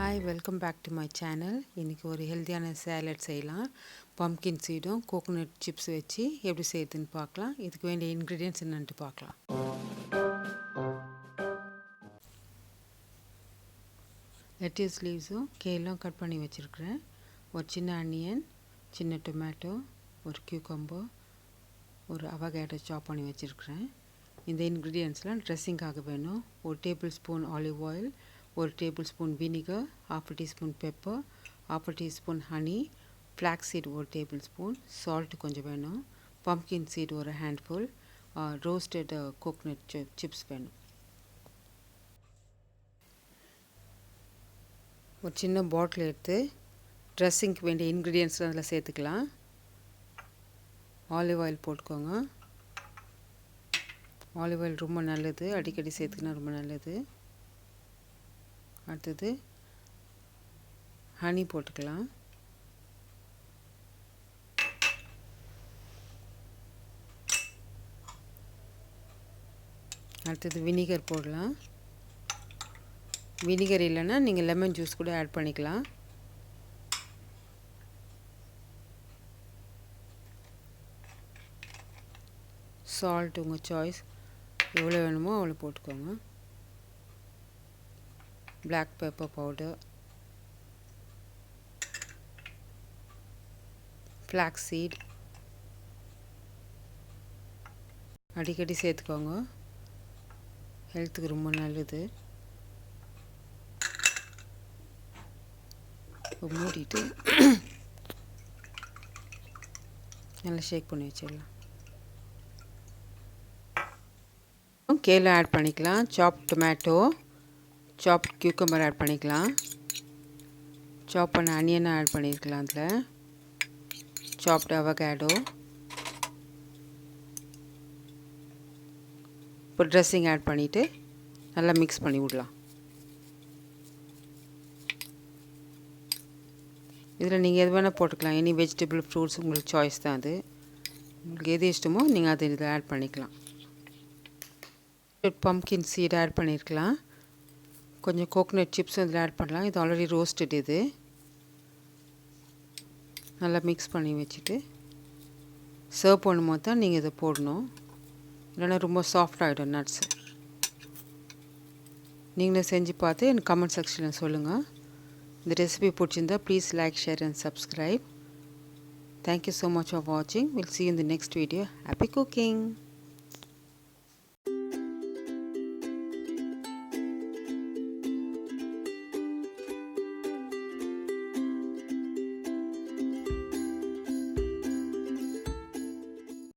Hi, welcome back to my channel. இன்னைக்கு ஒரு ஹெல்தியான சாலட் செய்யலாம். பம்ப்கின் சீடும் கோகோனட் சிப்ஸ் வச்சு எப்படி செய்யறதுன்னு பார்க்கலாம். இதுக்கு வேண்டிய இன்க்ரீடியன்ட்ஸ் என்னன்ட்டு பார்க்கலாம். லெட்டஸ் லீவ்ஸும் கேலும் கட் பண்ணி வச்சுருக்கிறேன். ஒரு சின்ன ஆனியன், சின்ன டொமேட்டோ, ஒரு கியூக்கம்பர், ஒரு அவகாடோ சாப் பண்ணி வச்சுருக்கிறேன். இந்த இன்க்ரீடியன்ட்ஸ்லாம் ட்ரெஸ்ஸிங்காக வேணும். ஒரு டேபிள் ஸ்பூன் ஆலிவ் ஆயில், ஒரு table spoon vinegar, half a teaspoon pepper, half a teaspoon honey, flaxseed ஒரு டேபிள் ஸ்பூன், சால்ட் கொஞ்சம் வேணும், pumpkin seed ஒரு ஹேண்ட்ஃபுல், ரோஸ்டட் கோகோனட் சிப்ஸ் வேணும். ஒரு சின்ன பாட்டில் எடுத்து ட்ரெஸ்ஸிங்க்கு வேண்டிய இன்க்ரீடியன்ட்ஸ் அதில் சேர்த்துக்கலாம். ஆலிவ் ஆயில் போட்டுக்கோங்க. ஆலிவ் ஆயில் ரொம்ப நல்லது, அடிக்கடி சேர்த்துக்கினா ரொம்ப நல்லது. அடுத்தது ஹனி போட்டுக்கலாம். அடுத்தது வினிகர் போடலாம். வினிகர் இல்லைன்னா நீங்கள் லெமன் ஜூஸ் கூட ஆட் பண்ணிக்கலாம். சால்ட் உங்கள் சாய்ஸ், எவ்வளோ வேணுமோ அவ்வளோ போட்டுக்கோங்க. black pepper powder, flaxseed அடிக்கடி சேர்த்துக்கோங்க, ஹெல்த்துக்கு ரொம்ப நல்லது. மூடிட்டு நல்லா ஷேக் பண்ணி வச்சிடலாம். கேல ஆட் பண்ணிக்கலாம். சாப் டொமேட்டோ, சாப் கியூக்கம்பர் ஆட் பண்ணிக்கலாம். சாப் பண்ண அனியனை ஆட் பண்ணியிருக்கலாம். அதில் சாப்டு அவகாடோ. இப்போ ட்ரெஸ்ஸிங் ஆட் பண்ணிவிட்டு நல்லா மிக்ஸ் பண்ணி விடலாம். இதில் நீங்கள் எது வேணால் போட்டுக்கலாம். எனி வெஜிடபிள் ஃப்ரூட்ஸ் உங்களுக்கு சாய்ஸ் தான். அது உங்களுக்கு எது இஷ்டமோ நீங்கள் அதை இதில் ஆட் பண்ணிக்கலாம். பம்ப்கின் சீட் ஆட் பண்ணியிருக்கலாம். கொஞ்சம் கோகோனட் சிப்ஸும் இதில் ஆட் பண்ணலாம். இது ஆல்ரெடி ரோஸ்டட். இது நல்லா மிக்ஸ் பண்ணி வச்சுட்டு சர்வ் பண்ணும்போது தான் நீங்கள் இதை போடணும், இல்லைன்னா ரொம்ப சாஃப்ட் ஆகிடும் நட்ஸு. நீங்களே செஞ்சு பார்த்து எனக்கு கமெண்ட் செக்ஷனில் சொல்லுங்கள். இந்த ரெசிபி பிடிச்சிருந்தா please like, share and subscribe. Thank you so much for வாட்சிங். Will see you in the next video. Happy cooking!